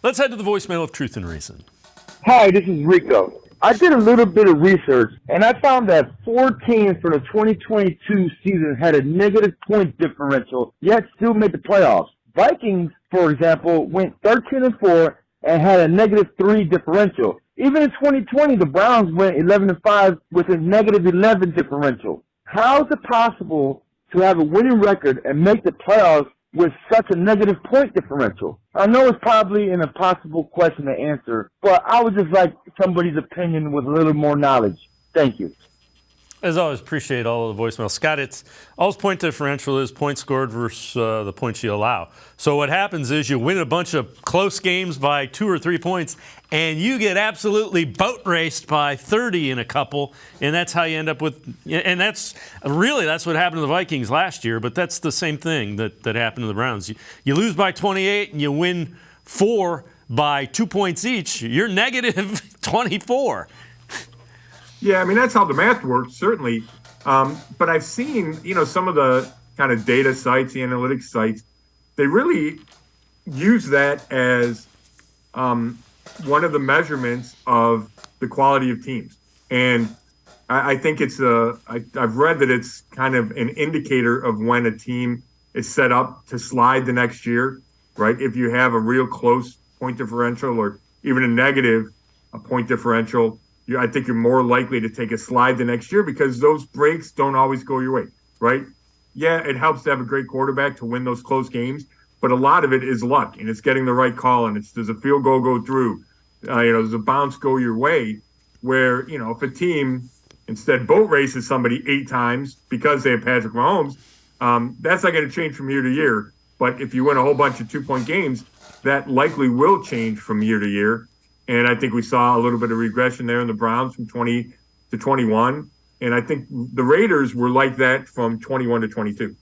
Let's head to the voicemail of Truth and Reason. Hi, this is Rico. I did a little bit of research, and I found that 4 teams for the 2022 season had a negative point differential, yet still made the playoffs. Vikings, for example, went 13-4 and had a negative 3 differential. Even in 2020, the Browns went 11-5 with a negative 11 differential. How is it possible to have a winning record and make the playoffs with such a negative point differential? I know it's probably an impossible question to answer, but I would just like somebody's opinion with a little more knowledge. Thank you. As always, appreciate all of the voicemails. Scott, it's all point differential is points scored versus the points you allow. So what happens is you win a bunch of close games by 2 or 3 points, and you get absolutely boat raced by 30 in a couple, and that's how you end up with. And that's what happened to the Vikings last year. But that's the same thing that happened to the Browns. You lose by 28 and you win 4 by 2 points each. You're negative 24. Yeah, I mean, that's how the math works, certainly. But I've seen, some of the kind of data sites, the analytics sites, they really use that as one of the measurements of the quality of teams. And I think I've read that it's kind of an indicator of when a team is set up to slide the next year, right? If you have a real close point differential or even a point differential, I think you're more likely to take a slide the next year because those breaks don't always go your way, right? Yeah, it helps to have a great quarterback to win those close games, but a lot of it is luck, and it's getting the right call, and does a field goal go through? Does a bounce go your way? Where, if a team instead boat races somebody 8 times because they have Patrick Mahomes, that's not going to change from year to year. But if you win a whole bunch of 2-point games, that likely will change from year to year. And I think we saw a little bit of regression there in the Browns from 20 to 21. And I think the Raiders were like that from 21 to 22.